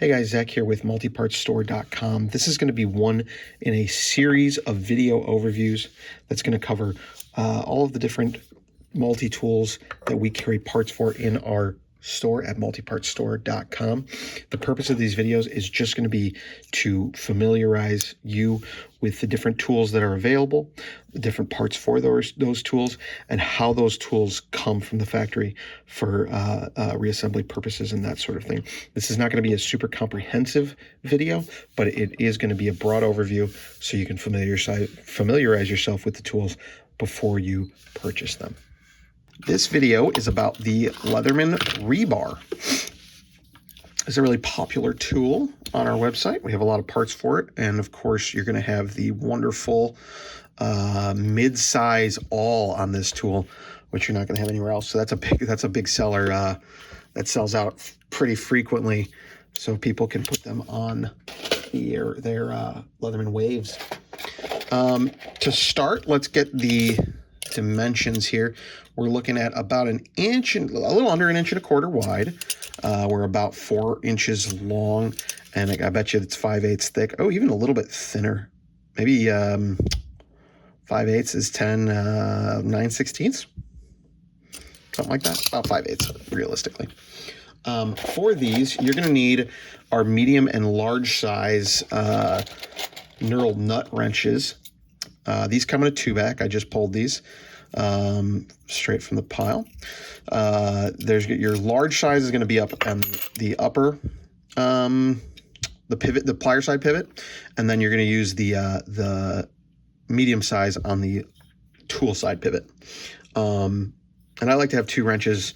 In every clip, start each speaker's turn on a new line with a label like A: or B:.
A: Hey guys, Zach here with multipartstore.com. This is going to be one in a series of video overviews that's going to cover all of the different multi-tools that we carry parts for in our store at multipartstore.com. The purpose of these videos is just going to be to familiarize you with the different tools that are available, the different parts for those tools, and how those tools come from the factory for reassembly purposes and that sort of thing. This is not going to be a super comprehensive video, but it is going to be a broad overview so you can familiarize yourself with the tools before you purchase them. This video is about the Leatherman Rebar. It's a really popular tool on our website. We have a lot of parts for it. And of course, you're going to have the wonderful mid-size awl on this tool, which you're not going to have anywhere else. So that's a big seller that sells out pretty frequently. So people can put them on their Leatherman waves. To start, let's get the dimensions here. We're looking at about an inch and a little under an inch and a quarter wide. We're about 4 inches long, and I bet you it's 5/8 thick. Oh, even a little bit thinner. Maybe 5/8 is 9/16, something like that. About 5/8 realistically. For these, you're going to need our medium and large size knurled nut wrenches. These come in a 2-pack. I just pulled these straight from the pile. There's your large size is going to be up on the upper, the pivot, the plier side pivot, and then you're going to use the medium size on the tool side pivot. And I like to have 2 wrenches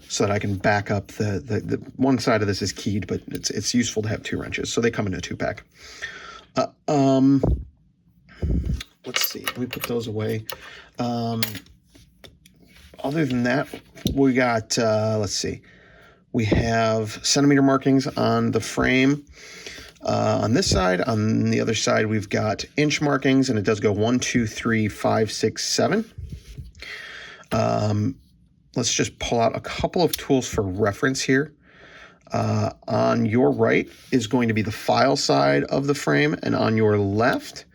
A: so that I can back up the one side of this is keyed, but it's useful to have 2 wrenches. So they come in a 2-pack. Let's see, let me put those away. Other than that, we got, let's see, we have centimeter markings on the frame on this side. On the other side, we've got inch markings, and it does go 1, 2, 3, 5, 6, 7. Let's just pull out a couple of tools for reference here. On your right is going to be the file side of the frame, and on your left,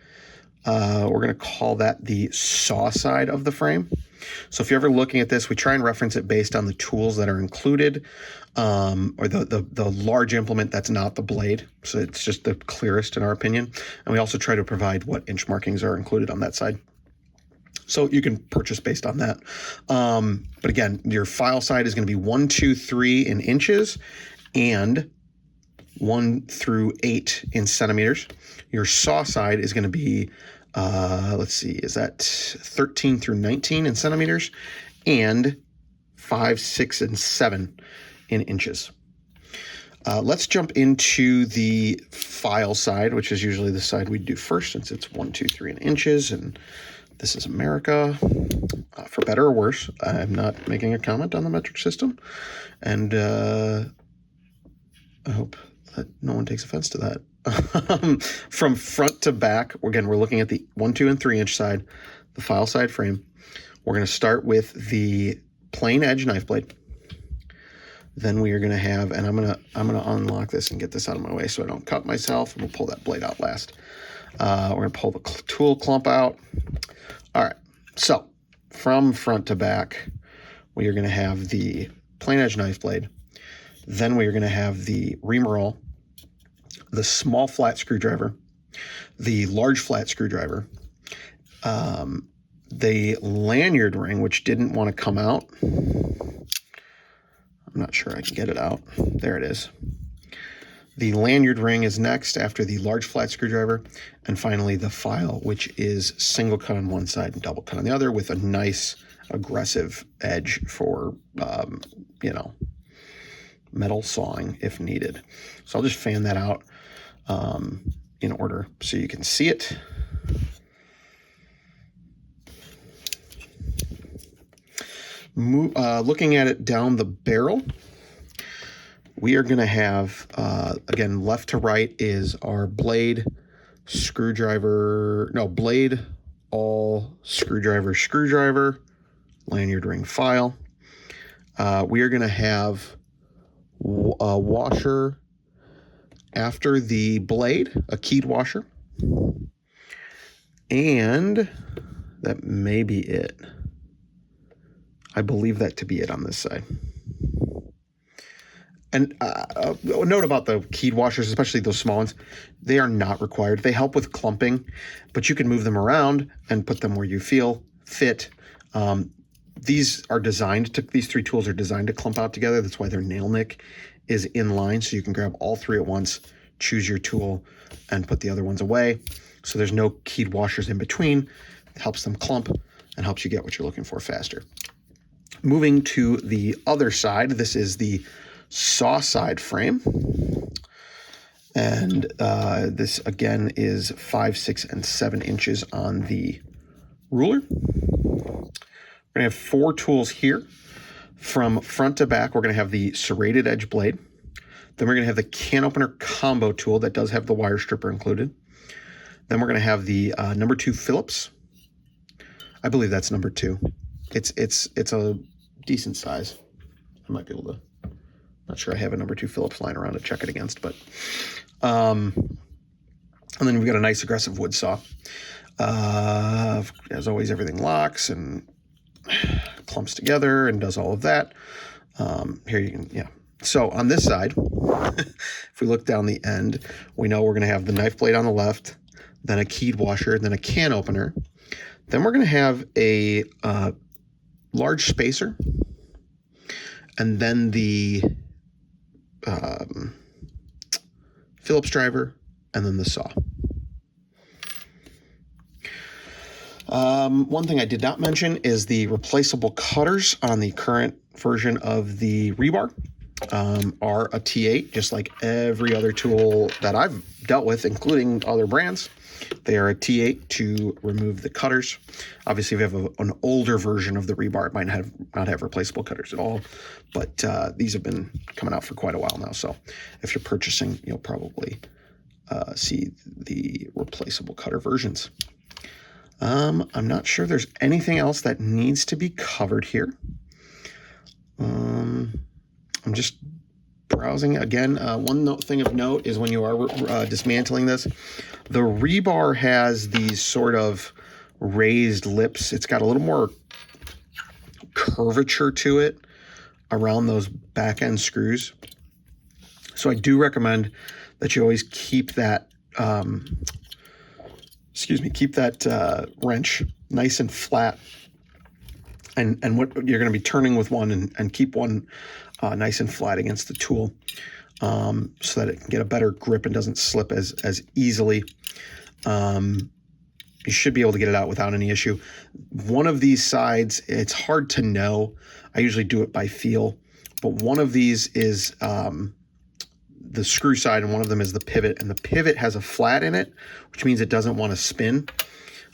A: we're going to call that the saw side of the frame. So if you're ever looking at this, we try and reference it based on the tools that are included, or the large implement that's not the blade. So it's just the clearest in our opinion. And we also try to provide what inch markings are included on that side. So you can purchase based on that. But again, your file side is going to be 1, 2, 3 in inches and 1 through 8 in centimeters. Your saw side is going to be, let's see, is that 13 through 19 in centimeters and 5, 6, and 7 in inches. Let's jump into the file side, which is usually the side we do first, since it's 1, 2, 3 in inches, and this is America. For better or worse, I'm not making a comment on the metric system, and I hope that no one takes offense to that. From front to back, again, we're looking at the 1, 2, and 3 inch side, the file side frame. We're going to start with the plain edge knife blade. Then we are going to have, and I'm going to unlock this and get this out of my way so I don't cut myself, and we'll pull that blade out last. We're going to pull the tool clump out. All right, so from front to back, we are going to have the plain edge knife blade. Then we are going to have the reamer roll, the small flat screwdriver, the large flat screwdriver, the lanyard ring, which didn't want to come out. I'm not sure I can get it out. There it is. The lanyard ring is next after the large flat screwdriver. And finally, the file, which is single cut on one side and double cut on the other with a nice aggressive edge for, metal sawing if needed. So I'll just fan that out in order so you can see it. Looking at it down the barrel, we are going to have, again, left to right is our blade, blade, all screwdriver, lanyard ring file. We are going to have a washer after the blade, a keyed washer. And that may be it. I believe that to be it on this side. And a note about the keyed washers, especially those small ones, they are not required. They help with clumping, but you can move them around and put them where you feel fit. These three tools are designed to clump out together. That's why their nail nick is in line, so you can grab all three at once, choose your tool, and put the other ones away. So there's no keyed washers in between. It helps them clump and helps you get what you're looking for faster. Moving to the other side, this is the saw side frame. And this again is 5, 6, and 7 inches on the ruler. We're going to have 4 tools here. From front to back, we're going to have the serrated edge blade. Then we're going to have the can opener combo tool that does have the wire stripper included. Then we're going to have the number 2 Phillips. I believe that's number 2. It's a decent size. I might be able to. Not sure I have a number 2 Phillips lying around to check it against, but and then we've got a nice aggressive wood saw. As always, everything locks and clumps together and does all of that. Here you can, yeah. So on this side, if we look down the end, we know we're going to have the knife blade on the left, then a keyed washer, then a can opener. Then we're going to have a large spacer, and then the Phillips driver, and then the saw. One thing I did not mention is the replaceable cutters on the current version of the rebar are a T8, just like every other tool that I've dealt with, including other brands. They are a T8 to remove the cutters. Obviously, if you have an older version of the rebar, it might not have replaceable cutters at all, but these have been coming out for quite a while now. So if you're purchasing, you'll probably see the replaceable cutter versions. I'm not sure there's anything else that needs to be covered here. I'm just browsing again. One thing of note is when you are dismantling this, the rebar has these sort of raised lips. It's got a little more curvature to it around those back end screws. So I do recommend that you always keep that keep that wrench nice and flat, and what you're going to be turning with one, and keep one nice and flat against the tool, so that it can get a better grip and doesn't slip as easily. You should be able to get it out without any issue. One of these sides, it's hard to know. I usually do it by feel, but one of these is the screw side, and one of them is the pivot, and the pivot has a flat in it, which means it doesn't want to spin.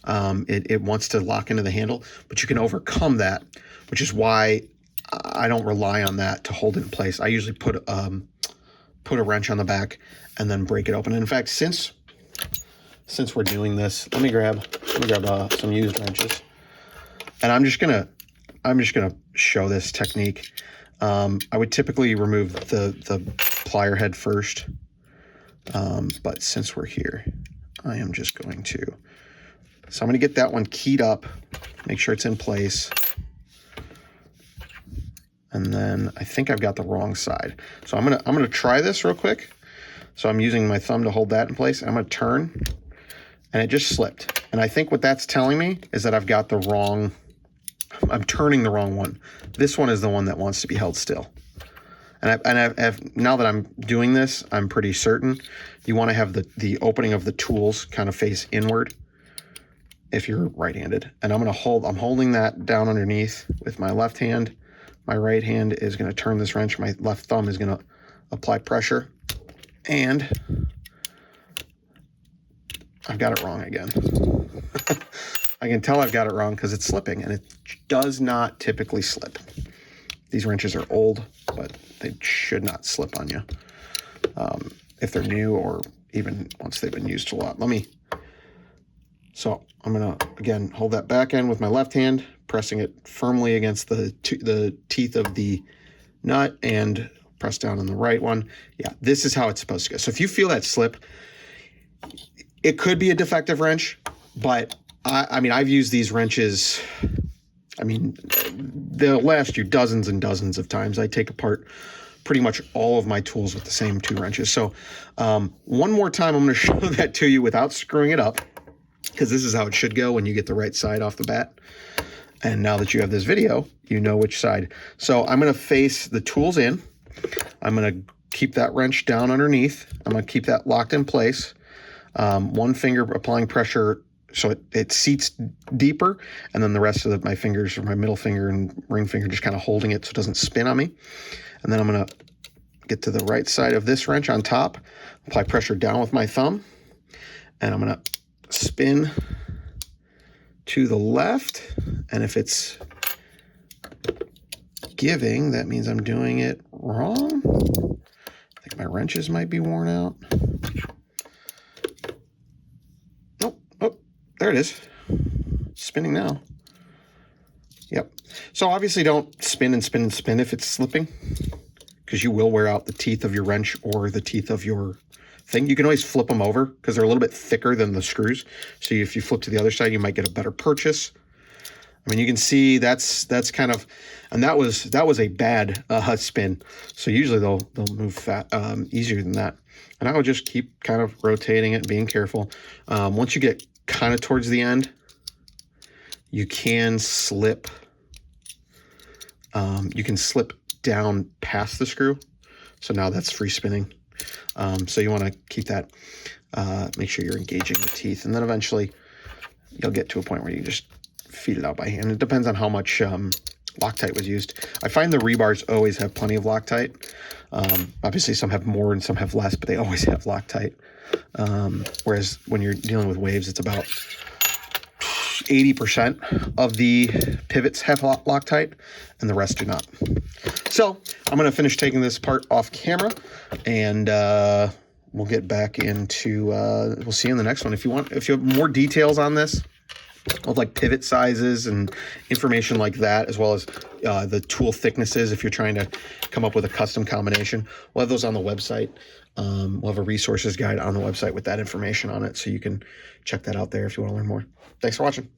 A: It wants to lock into the handle, but you can overcome that, which is why I don't rely on that to hold it in place. I usually put a wrench on the back and then break it open. And in fact, since we're doing this, let me grab some used wrenches, and I'm just gonna show this technique. I would typically remove the plier head first, but since we're here, I am just going to. So I'm going to get that one keyed up, make sure it's in place, and then I think I've got the wrong side. So I'm gonna try this real quick. So I'm using my thumb to hold that in place. I'm going to turn, and it just slipped. And I think what that's telling me is that I've got the wrong. I'm turning the wrong one. This one is the one that wants to be held still. And I've now that I'm doing this, I'm pretty certain you want to have the opening of the tools kind of face inward if you're right-handed. And I'm holding that down underneath with my left hand. My right hand is going to turn this wrench. My left thumb is going to apply pressure. And I've got it wrong again. I can tell I've got it wrong because it's slipping, and it does not typically slip. These wrenches are old, but they should not slip on you if they're new or even once they've been used a lot. So I'm going to, again, hold that back end with my left hand, pressing it firmly against the teeth of the nut, and press down on the right one. Yeah, this is how it's supposed to go. So if you feel that slip, it could be a defective wrench, but I mean, I've used these wrenches. I mean, they'll last you dozens and dozens of times. I take apart pretty much all of my tools with the same 2 wrenches. So one more time, I'm going to show that to you without screwing it up, because this is how it should go when you get the right side off the bat. And now that you have this video, you know which side. So I'm going to face the tools in. I'm going to keep that wrench down underneath. I'm going to keep that locked in place. One finger applying pressure so it seats deeper, and then the rest of my fingers, or my middle finger and ring finger, just kind of holding it so it doesn't spin on me. And then I'm going to get to the right side of this wrench on top, apply pressure down with my thumb, and I'm going to spin to the left. And if it's giving, that means I'm doing it wrong. I think my wrenches might be worn out. There it is. Spinning now. Yep. So obviously don't spin and spin and spin if it's slipping, because you will wear out the teeth of your wrench or the teeth of your thing. You can always flip them over because they're a little bit thicker than the screws. So if you flip to the other side, you might get a better purchase. I mean, you can see that's kind of, and that was a bad spin. So usually they'll move easier than that. And I will just keep kind of rotating it, being careful. Once you get kind of towards the end, you can slip. You can slip down past the screw. So now that's free spinning. So you want to keep that, make sure you're engaging the teeth. And then eventually you'll get to a point where you just feed it out by hand. It depends on how much Loctite was used. I find the rebars always have plenty of Loctite. Obviously some have more and some have less, but they always have Loctite. Whereas when you're dealing with waves, it's about 80% of the pivots have Loctite and the rest do not. So I'm going to finish taking this part off camera, and we'll get back into, we'll see you in the next one. If you have more details on this, of like pivot sizes and information like that, as well as the tool thicknesses, if you're trying to come up with a custom combination, we'll have those on the website. We'll have a resources guide on the website with that information on it, so you can check that out there if you want to learn more. Thanks for watching.